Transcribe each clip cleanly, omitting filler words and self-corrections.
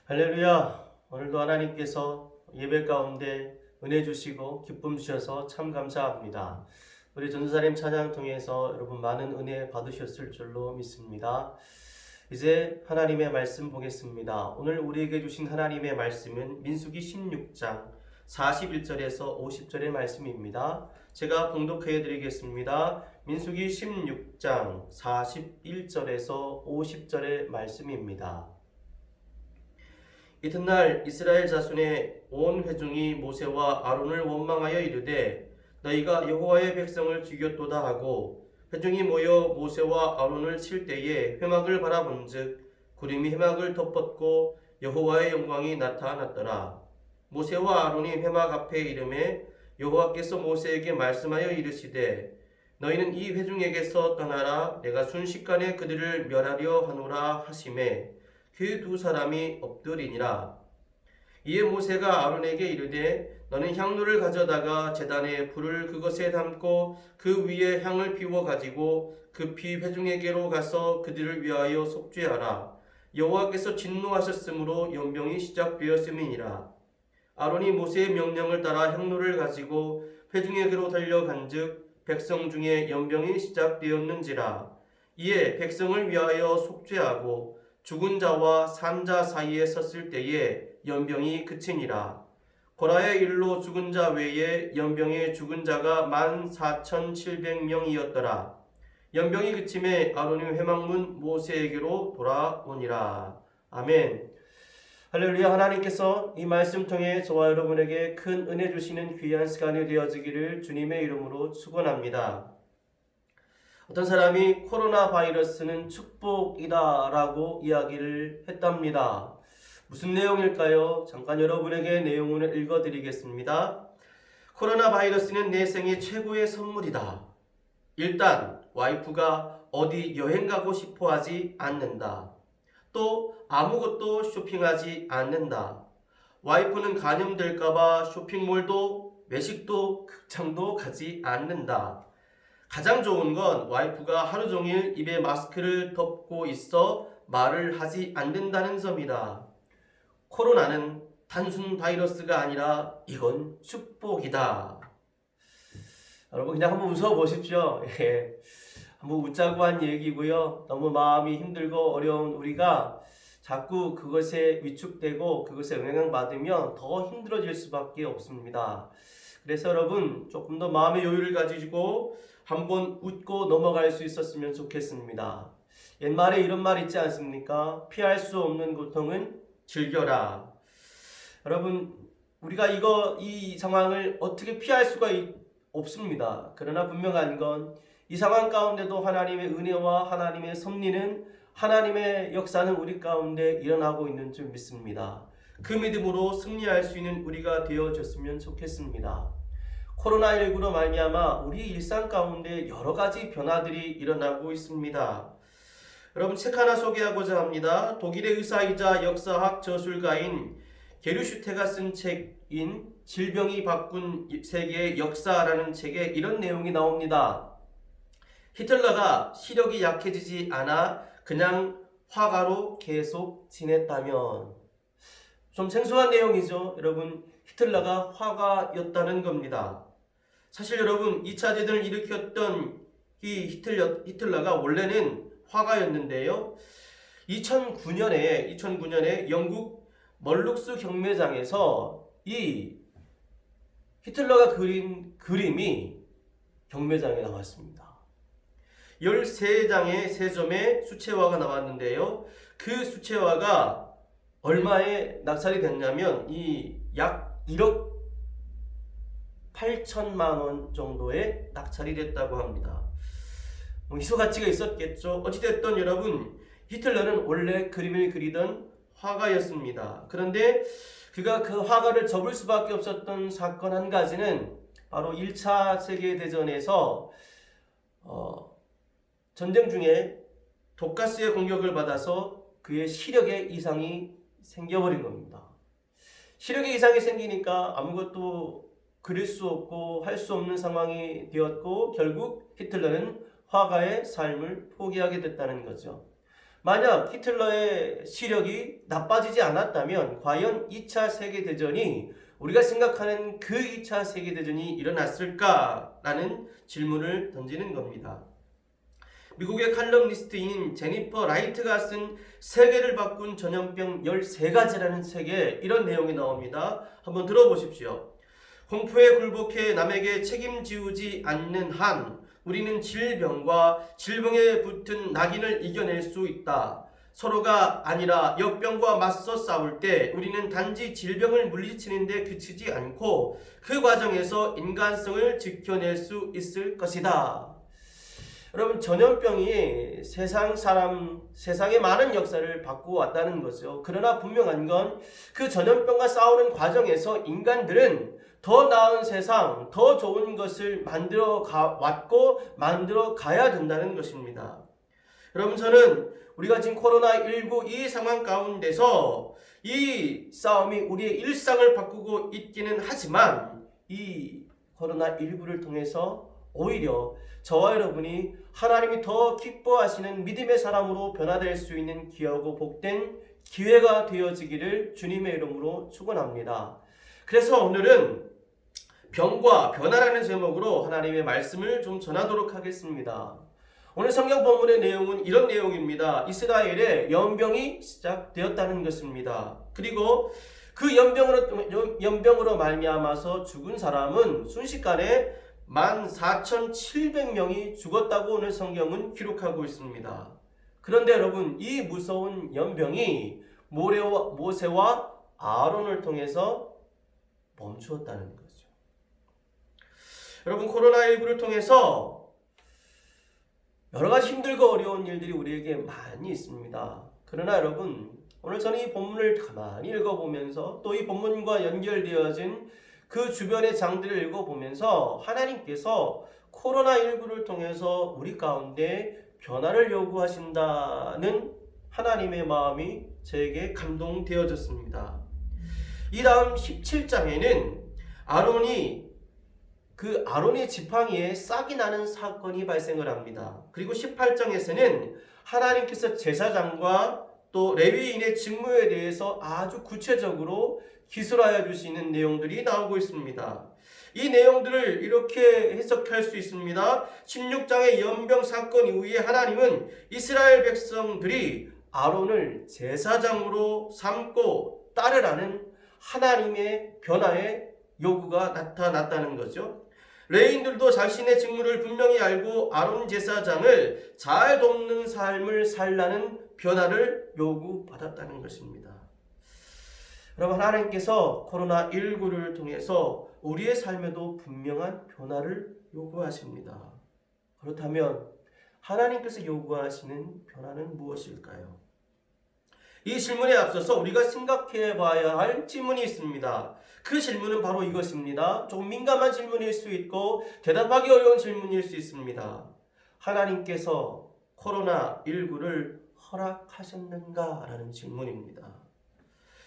할렐루야! 오늘도 하나님께서 예배 가운데 은혜 주시고 기쁨 주셔서 참 감사합니다. 우리 전도사님 찬양 통해서 여러분 많은 은혜 받으셨을 줄로 믿습니다. 이제 하나님의 말씀 보겠습니다. 오늘 우리에게 주신 하나님의 말씀은 민수기 16장 41절에서 50절의 말씀입니다. 제가 봉독해 드리겠습니다. 민수기 16장 41절에서 50절의 말씀입니다. 이튿날 이스라엘 자손의 온 회중이 모세와 아론을 원망하여 이르되 너희가 여호와의 백성을 죽였도다 하고 회중이 모여 모세와 아론을 칠 때에 회막을 바라본즉 구름이 회막을 덮었고 여호와의 영광이 나타났더라. 모세와 아론이 회막 앞에 이르매 여호와께서 모세에게 말씀하여 이르시되 너희는 이 회중에게서 떠나라. 내가 순식간에 그들을 멸하려 하노라 하시매 그 두 사람이 엎드리니라. 이에 모세가 아론에게 이르되 너는 향로를 가져다가 제단에 불을 그것에 담고 그 위에 향을 피워 가지고 급히 회중에게로 가서 그들을 위하여 속죄하라. 여호와께서 진노하셨으므로 연병이 시작되었음이니라. 아론이 모세의 명령을 따라 향로를 가지고 회중에게로 달려간즉 백성 중에 연병이 시작되었는지라. 이에 백성을 위하여 속죄하고 죽은 자와 산 자 사이에 섰을 때에 연병이 그치니라. 고라의 일로 죽은 자 외에 연병에 죽은 자가 14,700명이었더라. 연병이 그침에 아론이 회막문 모세에게로 돌아오니라. 아멘. 할렐루야. 하나님께서 이 말씀 통해 저와 여러분에게 큰 은혜 주시는 귀한 시간이 되어지기를 주님의 이름으로 축원합니다. 어떤 사람이 코로나 바이러스는 축복이다라고 이야기를 했답니다. 무슨 내용일까요? 잠깐 여러분에게 내용을 읽어드리겠습니다. 코로나 바이러스는 내 생애 최고의 선물이다. 일단 와이프가 어디 여행 가고 싶어 하지 않는다. 또 아무것도 쇼핑하지 않는다. 와이프는 감염될까봐 쇼핑몰도 외식도 극장도 가지 않는다. 가장 좋은 건 와이프가 하루 종일 입에 마스크를 덮고 있어 말을 하지 않는다는 점이다. 코로나는 단순 바이러스가 아니라 이건 축복이다. 여러분 그냥 한번 웃어보십시오. 한번 웃자고 한 얘기고요. 너무 마음이 힘들고 어려운 우리가 자꾸 그것에 위축되고 그것에 영향받으면 더 힘들어질 수밖에 없습니다. 그래서 여러분 조금 더 마음의 여유를 가지고 한번 웃고 넘어갈 수 있었으면 좋겠습니다. 옛말에 이런 말 있지 않습니까? 피할 수 없는 고통은 즐겨라. 여러분 우리가 이 상황을 어떻게 피할 수가 없습니다. 그러나 분명한 건 이 상황 가운데도 하나님의 은혜와 하나님의 섭리는 하나님의 역사는 우리 가운데 일어나고 있는 줄 믿습니다. 그 믿음으로 승리할 수 있는 우리가 되어졌으면 좋겠습니다. 코로나19로 말미암아 우리 일상 가운데 여러 가지 변화들이 일어나고 있습니다. 여러분 책 하나 소개하고자 합니다. 독일의 의사이자 역사학 저술가인 게르슈테가 쓴 책인 질병이 바꾼 세계의 역사라는 책에 이런 내용이 나옵니다. 히틀러가 시력이 약해지지 않아 그냥 화가로 계속 지냈다면, 좀 생소한 내용이죠. 여러분 히틀러가 화가였다는 겁니다. 사실 여러분 2차 대전을 일으켰던 이 히틀러가 원래는 화가였는데요. 2009년에 영국 멀룩스 경매장에서 이 히틀러가 그린 그림이 경매장에 나왔습니다. 13장의 3점의 수채화가 나왔는데요. 그 수채화가 얼마에 낙찰이 됐냐면 약 1억 8천만 원 정도에 낙찰이 됐다고 합니다. 희소 가치가 있었겠죠. 어찌됐든 여러분 히틀러는 원래 그림을 그리던 화가였습니다. 그런데 그가 그 화가를 접을 수밖에 없었던 사건 한 가지는 바로 1차 세계대전에서 전쟁 중에 독가스의 공격을 받아서 그의 시력에 이상이 생겨버린 겁니다. 시력에 이상이 생기니까 아무것도 그릴 수 없고 할 수 없는 상황이 되었고 결국 히틀러는 화가의 삶을 포기하게 됐다는 거죠. 만약 히틀러의 시력이 나빠지지 않았다면 과연 2차 세계대전이 우리가 생각하는 그 2차 세계대전이 일어났을까라는 질문을 던지는 겁니다. 미국의 칼럼니스트인 제니퍼 라이트가 쓴 세계를 바꾼 전염병 13가지라는 책에 이런 내용이 나옵니다. 한번 들어보십시오. 공포에 굴복해 남에게 책임지우지 않는 한 우리는 질병과 질병에 붙은 낙인을 이겨낼 수 있다. 서로가 아니라 역병과 맞서 싸울 때 우리는 단지 질병을 물리치는 데 그치지 않고 그 과정에서 인간성을 지켜낼 수 있을 것이다. 여러분, 전염병이 세상의 많은 역사를 바꾸어왔다는 것이요. 그러나 분명한 건 그 전염병과 싸우는 과정에서 인간들은 더 나은 세상, 더 좋은 것을 만들어 가야 된다는 것입니다. 여러분, 저는 우리가 지금 코로나19 이 상황 가운데서 이 싸움이 우리의 일상을 바꾸고 있기는 하지만 이 코로나19를 통해서 오히려 저와 여러분이 하나님이 더 기뻐하시는 믿음의 사람으로 변화될 수 있는 귀하고 복된 기회가 되어지기를 주님의 이름으로 축원합니다. 그래서 오늘은 병과 변화라는 제목으로 하나님의 말씀을 좀 전하도록 하겠습니다. 오늘 성경 본문의 내용은 이런 내용입니다. 이스라엘에 연병이 시작되었다는 것입니다. 그리고 그 연병으로 말미암아서 죽은 사람은 순식간에 14,700명이 죽었다고 오늘 성경은 기록하고 있습니다. 그런데 여러분, 이 무서운 연병이 모세와 아론을 통해서 멈추었다는 거죠. 여러분, 코로나19를 통해서 여러 가지 힘들고 어려운 일들이 우리에게 많이 있습니다. 그러나 여러분, 오늘 저는 이 본문을 가만히 읽어보면서 또 이 본문과 연결되어진 그 주변의 장들을 읽어보면서 하나님께서 코로나19를 통해서 우리 가운데 변화를 요구하신다는 하나님의 마음이 저에게 감동되어졌습니다. 이 다음 17장에는 아론의 지팡이에 싹이 나는 사건이 발생을 합니다. 그리고 18장에서는 하나님께서 제사장과 또 레위인의 직무에 대해서 아주 구체적으로 기술하여 주시는 내용들이 나오고 있습니다. 이 내용들을 이렇게 해석할 수 있습니다. 16장의 연병 사건 이후에 하나님은 이스라엘 백성들이 아론을 제사장으로 삼고 따르라는 하나님의 변화의 요구가 나타났다는 거죠. 레위인들도 자신의 직무를 분명히 알고 아론 제사장을 잘 돕는 삶을 살라는 변화를 요구받았다는 것입니다. 여러분, 하나님께서 코로나19를 통해서 우리의 삶에도 분명한 변화를 요구하십니다. 그렇다면 하나님께서 요구하시는 변화는 무엇일까요? 이 질문에 앞서서 우리가 생각해 봐야 할 질문이 있습니다. 그 질문은 바로 이것입니다. 조금 민감한 질문일 수 있고 대답하기 어려운 질문일 수 있습니다. 하나님께서 코로나19를 허락하셨는가? 라는 질문입니다.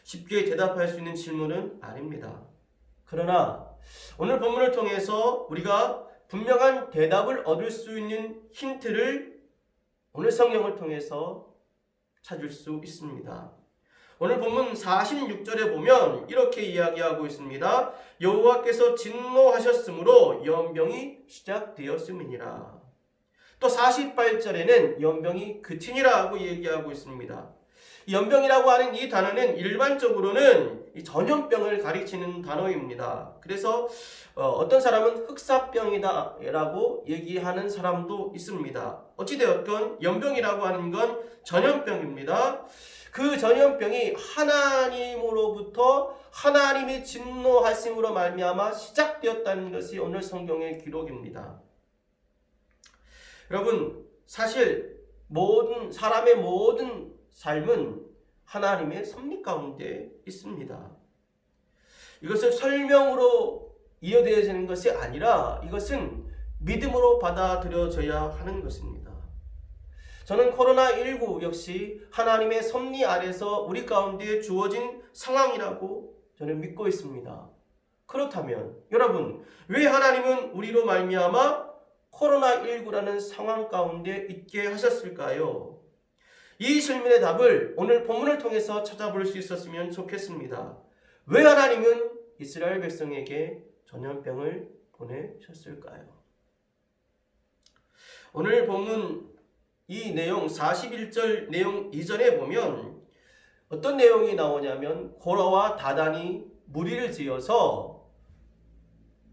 쉽게 대답할 수 있는 질문은 아닙니다. 그러나 오늘 본문을 통해서 우리가 분명한 대답을 얻을 수 있는 힌트를 오늘 성경을 통해서 찾을 수 있습니다. 오늘 본문 46절에 보면 이렇게 이야기하고 있습니다. 여호와께서 진노하셨으므로 연병이 시작되었음이니라. 또 48절에는 연병이 그치니라 고 얘기하고 있습니다. 연병이라고 하는 이 단어는 일반적으로는 전염병을 가리키는 단어입니다. 그래서 어떤 사람은 흑사병이다 라고 얘기하는 사람도 있습니다. 어찌되었건 연병이라고 하는 건 전염병입니다. 그 전염병이 하나님으로부터 하나님의 진노하심으로 말미암아 시작되었다는 것이 오늘 성경의 기록입니다. 여러분, 사실 사람의 모든 삶은 하나님의 섭리 가운데 있습니다. 이것을 설명으로 이어되어지는 것이 아니라 이것은 믿음으로 받아들여져야 하는 것입니다. 저는 코로나19 역시 하나님의 섭리 아래서 우리 가운데 주어진 상황이라고 저는 믿고 있습니다. 그렇다면 여러분, 왜 하나님은 우리로 말미암아 코로나19라는 상황 가운데 있게 하셨을까요? 이 질문의 답을 오늘 본문을 통해서 찾아볼 수 있었으면 좋겠습니다. 왜 하나님은 이스라엘 백성에게 전염병을 보내셨을까요? 오늘 본문 이 내용 41절 내용 이전에 보면 어떤 내용이 나오냐면 고라와 다단이 무리를 지어서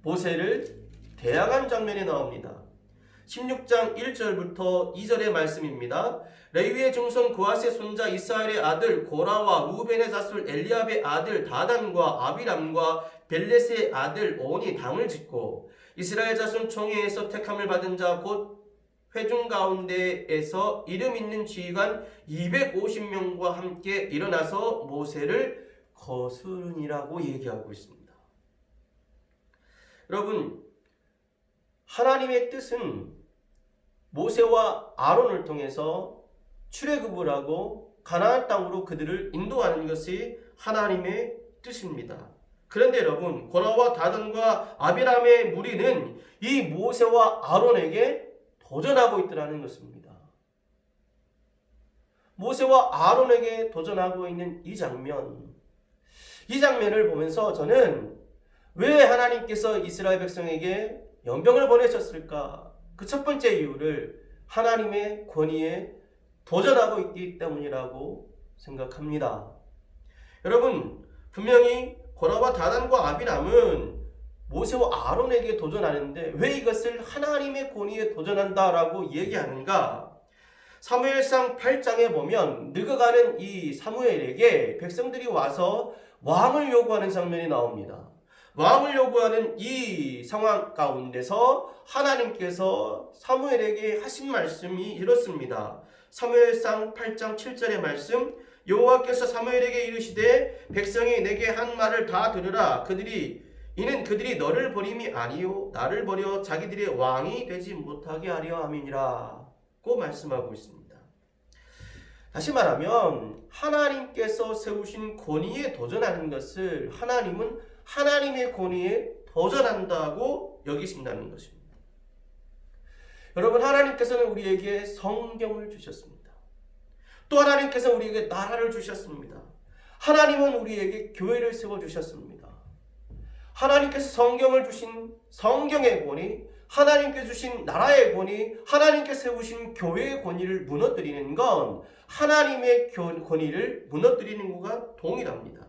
모세를 대항한 장면이 나옵니다. 16장 1절부터 2절의 말씀입니다. 레위의 중손 그앗의 손자 이스라엘의 아들 고라와 루벤의 자손 엘리압의 아들 다단과 아비람과 벨렛의 아들 온이 당을 짓고 이스라엘 자손 총회에서 택함을 받은 자 곧 회중 가운데에서 이름 있는 지휘관 250명과 함께 일어나서 모세를 거스르니라고 얘기하고 있습니다. 여러분, 하나님의 뜻은 모세와 아론을 통해서 출애굽을 하고 가나안 땅으로 그들을 인도하는 것이 하나님의 뜻입니다. 그런데 여러분, 고라와 다단과 아비람의 무리는 이 모세와 아론에게 도전하고 있더라는 것입니다. 모세와 아론에게 도전하고 있는 이 장면을 보면서 저는 왜 하나님께서 이스라엘 백성에게 연병을 보내셨을까? 그 첫 번째 이유를 하나님의 권위에 도전하고 있기 때문이라고 생각합니다. 여러분, 분명히 고라와 다단과 아비람은 모세와 아론에게 도전하는데 왜 이것을 하나님의 권위에 도전한다라고 얘기하는가? 사무엘상 8장에 보면 늙어가는 이 사무엘에게 백성들이 와서 왕을 요구하는 장면이 나옵니다. 왕을 요구하는 이 상황 가운데서 하나님께서 사무엘에게 하신 말씀이 이렇습니다. 사무엘상 8장 7절의 말씀, 여호와께서 사무엘에게 이르시되 백성이 내게 한 말을 다 들으라. 이는 그들이 너를 버림이 아니요 나를 버려 자기들의 왕이 되지 못하게 하려 함이니라 고 말씀하고 있습니다. 다시 말하면 하나님께서 세우신 권위에 도전하는 것을 하나님은 하나님의 권위에 도전한다고 여기신다는 것입니다. 여러분, 하나님께서는 우리에게 성경을 주셨습니다. 또 하나님께서 우리에게 나라를 주셨습니다. 하나님은 우리에게 교회를 세워주셨습니다. 하나님께서 성경을 주신 성경의 권위, 하나님께 주신 나라의 권위, 하나님께 세우신 교회의 권위를 무너뜨리는 건 하나님의 권위를 무너뜨리는 것과 동일합니다.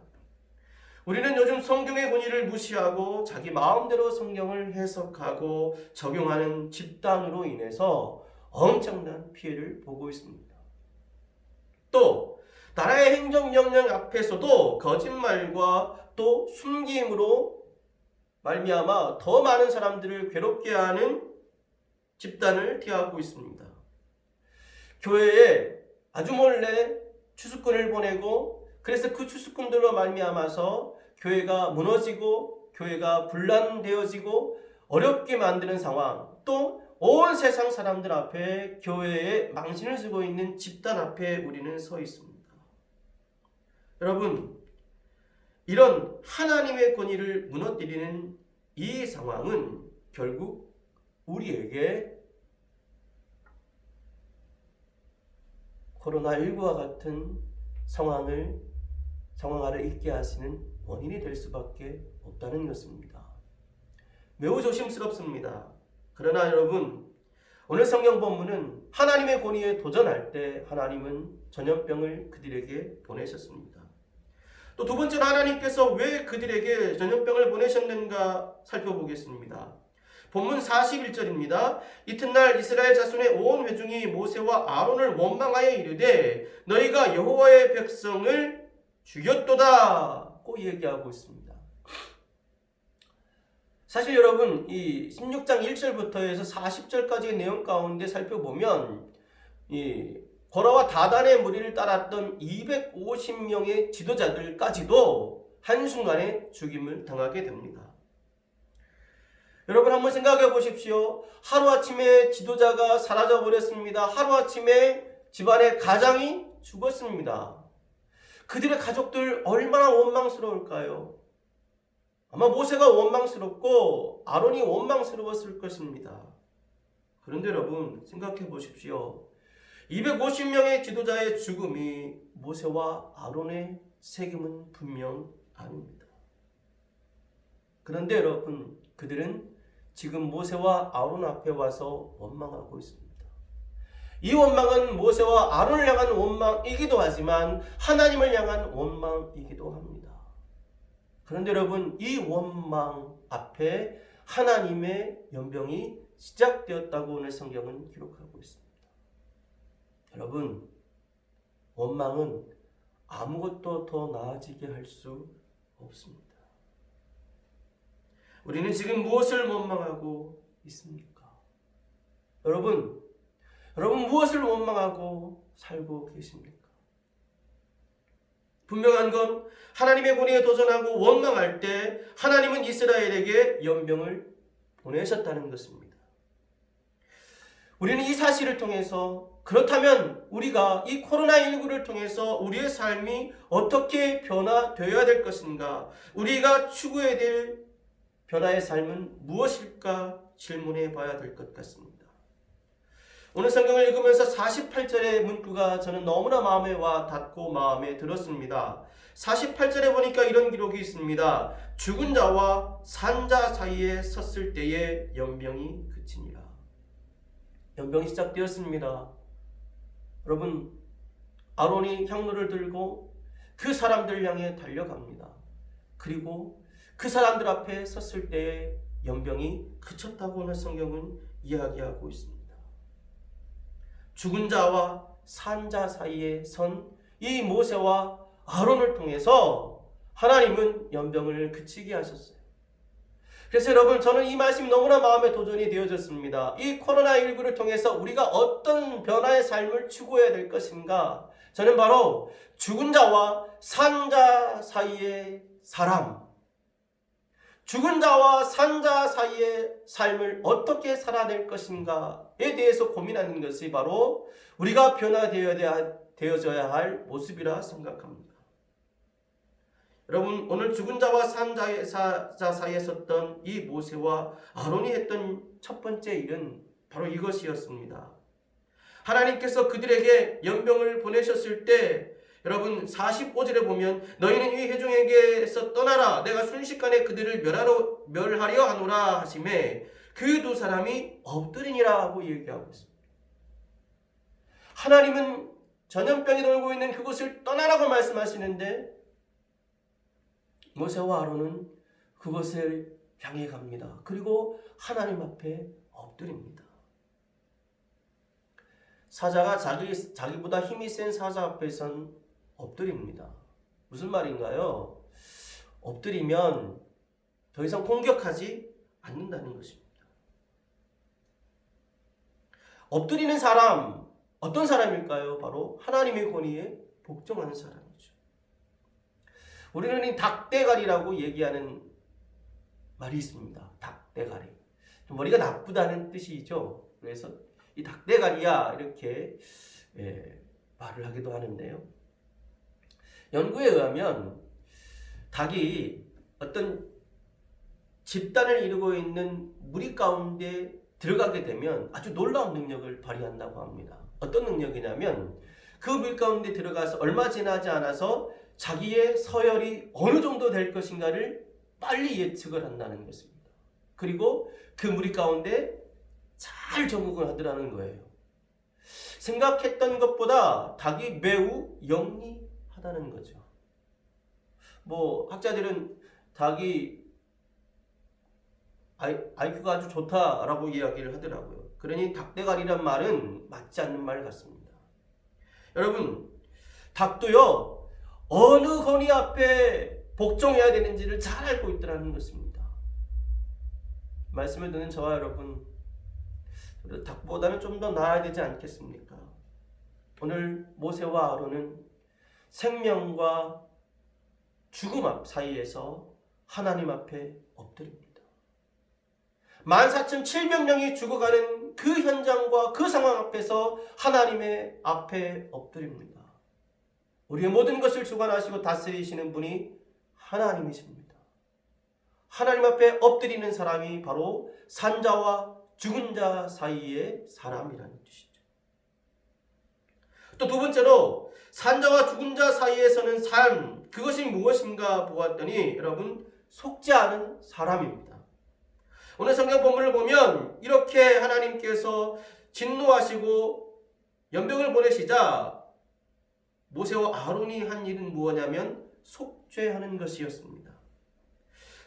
우리는 요즘 성경의 권위를 무시하고 자기 마음대로 성경을 해석하고 적용하는 집단으로 인해서 엄청난 피해를 보고 있습니다. 또 나라의 행정명령 앞에서도 거짓말과 또 숨김으로 말미암아 더 많은 사람들을 괴롭게 하는 집단을 대하고 있습니다. 교회에 아주 몰래 추수꾼을 보내고 그래서 그 추수꾼들로 말미암아서 교회가 무너지고 교회가 분란되어지고 어렵게 만드는 상황, 또 온 세상 사람들 앞에 교회에 망신을 주고 있는 집단 앞에 우리는 서 있습니다. 여러분, 이런 하나님의 권위를 무너뜨리는 이 상황은 결국 우리에게 코로나19와 같은 상황 아래 있게 하시는 원인이 될 수밖에 없다는 것입니다. 매우 조심스럽습니다. 그러나 여러분, 오늘 성경 본문은 하나님의 권위에 도전할 때 하나님은 전염병을 그들에게 보내셨습니다. 또 두 번째로 하나님께서 왜 그들에게 전염병을 보내셨는가 살펴보겠습니다. 본문 41절입니다. 이튿날 이스라엘 자손의 온 회중이 모세와 아론을 원망하여 이르되 너희가 여호와의 백성을 죽였도다 고 얘기하고 있습니다. 사실 여러분, 이 16장 1절부터 해서 40절까지의 내용 가운데 살펴보면 이 고라와 다단의 무리를 따랐던 250명의 지도자들까지도 한순간에 죽임을 당하게 됩니다. 여러분, 한번 생각해 보십시오. 하루아침에 지도자가 사라져버렸습니다. 하루아침에 집안의 가장이 죽었습니다. 그들의 가족들 얼마나 원망스러울까요? 아마 모세가 원망스럽고 아론이 원망스러웠을 것입니다. 그런데 여러분, 생각해 보십시오. 250명의 지도자의 죽음이 모세와 아론의 책임은 분명 아닙니다. 그런데 여러분, 그들은 지금 모세와 아론 앞에 와서 원망하고 있습니다. 이 원망은 모세와 아론을 향한 원망이기도 하지만 하나님을 향한 원망이기도 합니다. 그런데 여러분, 이 원망 앞에 하나님의 연병이 시작되었다고 오늘 성경은 기록하고 있습니다. 여러분, 원망은 아무것도 더 나아지게 할 수 없습니다. 우리는 지금 무엇을 원망하고 있습니까? 여러분 무엇을 원망하고 살고 계십니까? 분명한 건 하나님의 권위에 도전하고 원망할 때 하나님은 이스라엘에게 연병을 보내셨다는 것입니다. 우리는 이 사실을 통해서, 그렇다면 우리가 이 코로나19를 통해서 우리의 삶이 어떻게 변화되어야 될 것인가, 우리가 추구해야 될 변화의 삶은 무엇일까 질문해 봐야 될 것 같습니다. 오늘 성경을 읽으면서 48절의 문구가 저는 너무나 마음에 와 닿고 마음에 들었습니다. 48절에 보니까 이런 기록이 있습니다. 죽은 자와 산 자 사이에 섰을 때에 연병이 그치니라. 연병이 시작되었습니다. 여러분, 아론이 향로를 들고 그 사람들 향해 달려갑니다. 그리고 그 사람들 앞에 섰을 때에 연병이 그쳤다고 오늘 성경은 이야기하고 있습니다. 죽은 자와 산 자 사이에 선 이 모세와 아론을 통해서 하나님은 연병을 그치게 하셨어요. 그래서 여러분, 저는 이 말씀이 너무나 마음에 도전이 되어졌습니다. 이 코로나19를 통해서 우리가 어떤 변화의 삶을 추구해야 될 것인가? 저는 바로 죽은 자와 산 자 사이의 사람, 죽은 자와 산 자 사이의 삶을 어떻게 살아낼 것인가에 대해서 고민하는 것이 바로 우리가 변화되어져야 할 모습이라 생각합니다. 여러분, 오늘 죽은 자와 산 자 사이에 섰던 이 모세와 아론이 했던 첫 번째 일은 바로 이것이었습니다. 하나님께서 그들에게 연병을 보내셨을 때 여러분 45절에 보면 너희는 이 회중에게서 떠나라 내가 순식간에 그들을 멸하려 하노라 하시매 그 두 사람이 엎드리니라 하고 얘기하고 있습니다. 하나님은 전염병이 돌고 있는 그곳을 떠나라고 말씀하시는데 모세와 아론은 그곳을 향해 갑니다. 그리고 하나님 앞에 엎드립니다. 사자가 자기보다 힘이 센 사자 앞에선 엎드립니다. 무슨 말인가요? 엎드리면 더 이상 공격하지 않는다는 것입니다. 엎드리는 사람, 어떤 사람일까요? 바로 하나님의 권위에 복종하는 사람이죠. 우리는 이 닭대가리라고 얘기하는 말이 있습니다. 닭대가리. 머리가 나쁘다는 뜻이죠. 그래서 이 닭대가리야 이렇게 말을 하기도 하는데요. 연구에 의하면 닭이 어떤 집단을 이루고 있는 무리 가운데 들어가게 되면 아주 놀라운 능력을 발휘한다고 합니다. 어떤 능력이냐면 그 무리 가운데 들어가서 얼마 지나지 않아서 자기의 서열이 어느 정도 될 것인가를 빨리 예측을 한다는 것입니다. 그리고 그 무리 가운데 잘 적응을 하더라는 거예요. 생각했던 것보다 닭이 매우 영리하다는 거죠. 학자들은 닭이 IQ가 아주 좋다라고 이야기를 하더라고요. 그러니 닭대가리란 말은 맞지 않는 말 같습니다. 여러분, 닭도요 어느 권위 앞에 복종해야 되는지를 잘 알고 있더라는 것입니다. 말씀을 듣는 저와 여러분, 닭보다는 좀 더 나아야 되지 않겠습니까? 오늘 모세와 아론은 생명과 죽음 앞 사이에서 하나님 앞에 엎드립니다. 14,700명이 죽어가는 그 현장과 그 상황 앞에서 하나님의 앞에 엎드립니다. 우리의 모든 것을 주관하시고 다스리시는 분이 하나님이십니다. 하나님 앞에 엎드리는 사람이 바로 산자와 죽은 자 사이의 사람이라는 뜻이죠. 또 두 번째로 산자와 죽은 자 사이에서는 삶, 그것이 무엇인가 보았더니 여러분 속죄하는 사람입니다. 오늘 성경 본문을 보면 이렇게 하나님께서 진노하시고 연병을 보내시자 모세와 아론이 한 일은 무엇냐면 속죄하는 것이었습니다.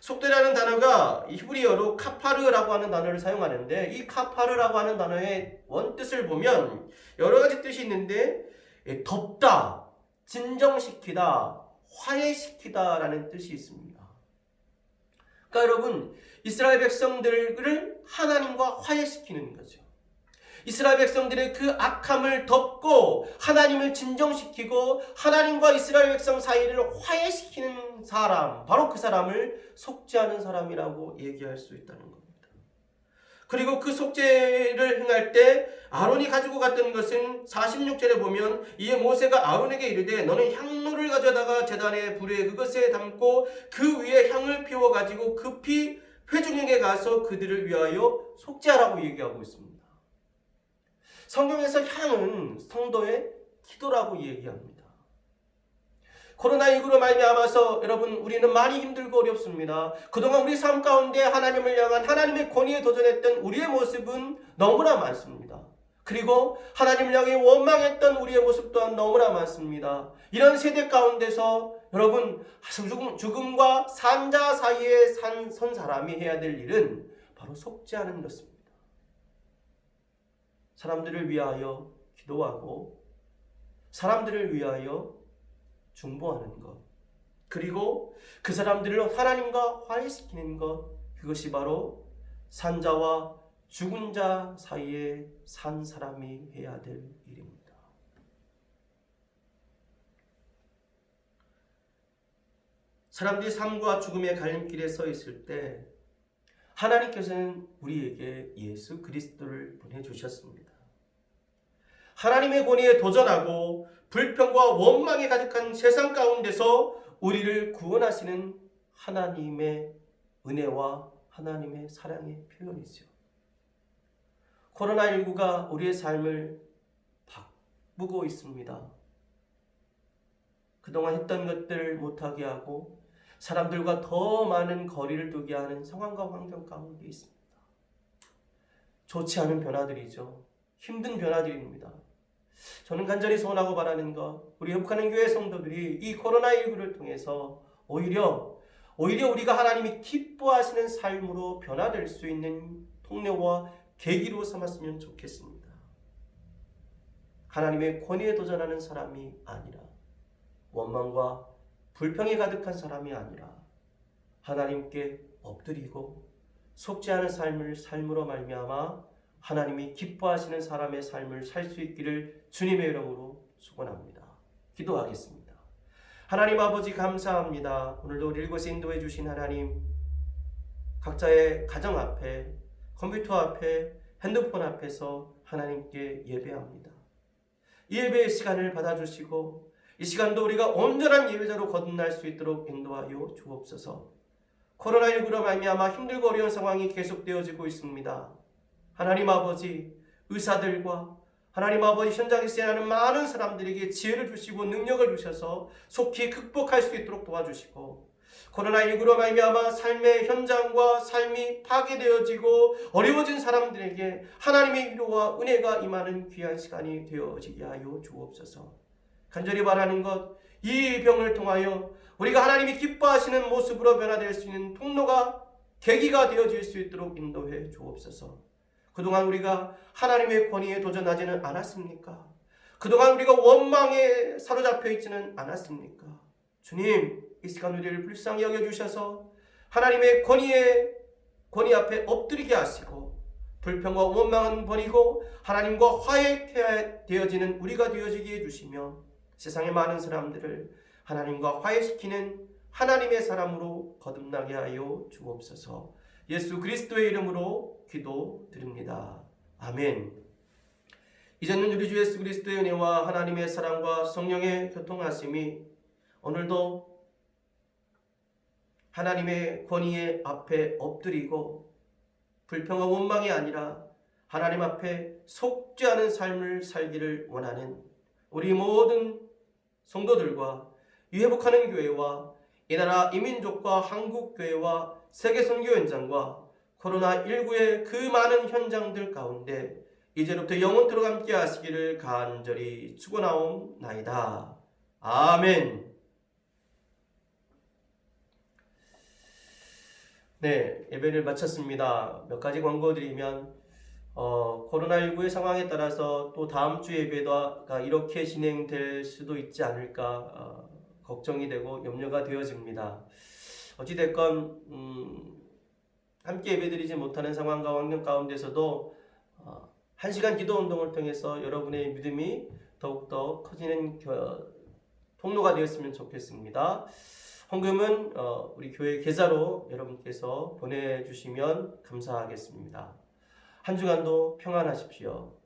속죄라는 단어가 히브리어로 카파르라고 하는 단어를 사용하는데, 이 카파르라고 하는 단어의 원뜻을 보면 여러 가지 뜻이 있는데, 덮다, 진정시키다, 화해시키다 라는 뜻이 있습니다. 그러니까 여러분, 이스라엘 백성들을 하나님과 화해시키는 거죠. 이스라엘 백성들의 그 악함을 덮고 하나님을 진정시키고 하나님과 이스라엘 백성 사이를 화해시키는 사람, 바로 그 사람을 속죄하는 사람이라고 얘기할 수 있다는 겁니다. 그리고 그 속죄를 행할 때 아론이 가지고 갔던 것은 46절에 보면 이에 모세가 아론에게 이르되 너는 향로를 가져다가 제단의 불에 그것에 담고 그 위에 향을 피워 가지고 급히 회중에게 가서 그들을 위하여 속죄하라고 얘기하고 있습니다. 성경에서 향은 성도의 기도라고 얘기합니다. 코로나19로 말미암아서 여러분 우리는 많이 힘들고 어렵습니다. 그동안 우리 삶 가운데 하나님을 향한 하나님의 권위에 도전했던 우리의 모습은 너무나 많습니다. 그리고 하나님을 향해 원망했던 우리의 모습 또한 너무나 많습니다. 이런 세대 가운데서 여러분 죽음과 산자 사이에 선 사람이 해야 될 일은 바로 속죄하는 것입니다. 사람들을 위하여 기도하고 사람들을 위하여 중보하는 것, 그리고 그 사람들을 하나님과 화해시키는 것, 그것이 바로 산자와 죽은 자 사이에 산 사람이 해야 될 일입니다. 사람들이 삶과 죽음의 갈림길에 서 있을 때 하나님께서는 우리에게 예수 그리스도를 보내주셨습니다. 하나님의 권위에 도전하고 불평과 원망이 가득한 세상 가운데서 우리를 구원하시는 하나님의 은혜와 하나님의 사랑의 표현이죠. 코로나19가 우리의 삶을 바꾸고 있습니다. 그동안 했던 것들을 못하게 하고 사람들과 더 많은 거리를 두게 하는 상황과 환경 가운데 있습니다. 좋지 않은 변화들이죠. 힘든 변화들입니다. 저는 간절히 소원하고 바라는 것, 우리 협하는 교회 성도들이 이 코로나19를 통해서 오히려 우리가 하나님이 기뻐하시는 삶으로 변화될 수 있는 통로와 계기로 삼았으면 좋겠습니다. 하나님의 권위에 도전하는 사람이 아니라, 원망과 불평이 가득한 사람이 아니라 하나님께 엎드리고 속죄하는 삶으로 말미암아 하나님이 기뻐하시는 사람의 삶을 살 수 있기를 주님의 이름으로 축원합니다. 기도하겠습니다. 하나님 아버지 감사합니다. 오늘도 우리 이곳에 인도해 주신 하나님, 각자의 가정 앞에, 컴퓨터 앞에, 핸드폰 앞에서 하나님께 예배합니다. 이 예배의 시간을 받아주시고 이 시간도 우리가 온전한 예배자로 거듭날 수 있도록 인도하여 주옵소서. 코로나19로 말미암아 힘들고 어려운 상황이 계속되어지고 있습니다. 하나님 아버지, 의사들과 하나님 아버지 현장에서 일하는 많은 사람들에게 지혜를 주시고 능력을 주셔서 속히 극복할 수 있도록 도와주시고, 코로나19로 말미암아 삶의 현장과 삶이 파괴되어지고 어려워진 사람들에게 하나님의 위로와 은혜가 임하는 귀한 시간이 되어지게 하여 주옵소서. 간절히 바라는 것, 이 병을 통하여 우리가 하나님이 기뻐하시는 모습으로 변화될 수 있는 통로가, 계기가 되어질 수 있도록 인도해 주옵소서. 그동안 우리가 하나님의 권위에 도전하지는 않았습니까? 그동안 우리가 원망에 사로잡혀 있지는 않았습니까? 주님, 이 시간 우리를 불쌍히 여겨주셔서 하나님의 권위 앞에 엎드리게 하시고 불평과 원망은 버리고 하나님과 화해되어지는 우리가 되어지게 해주시며 세상의 많은 사람들을 하나님과 화해시키는 하나님의 사람으로 거듭나게 하여 주옵소서. 예수 그리스도의 이름으로 기도드립니다. 아멘. 이제는 우리 주 예수 그리스도의 은혜와 하나님의 사랑과 성령의 교통하심이 오늘도 하나님의 권위의 앞에 엎드리고 불평과 원망이 아니라 하나님 앞에 속죄하는 삶을 살기를 원하는 우리 모든 성도들과 이 회복하는 교회와 이 나라 이민족과 한국교회와 세계선교 현장과 코로나19의 그 많은 현장들 가운데 이제부터 영원토록 함께 하시기를 간절히 축원하옵나이다. 아멘. 네, 예배를 마쳤습니다. 몇 가지 광고 드리면 코로나19의 상황에 따라서 또 다음 주 예배가 이렇게 진행될 수도 있지 않을까 걱정이 되고 염려가 되어집니다. 어찌됐건 함께 예배드리지 못하는 상황과 환경 가운데서도 1시간 기도 운동을 통해서 여러분의 믿음이 더욱더 커지는 통로가 되었으면 좋겠습니다. 헌금은 우리 교회 계좌로 여러분께서 보내주시면 감사하겠습니다. 한 주간도 평안하십시오.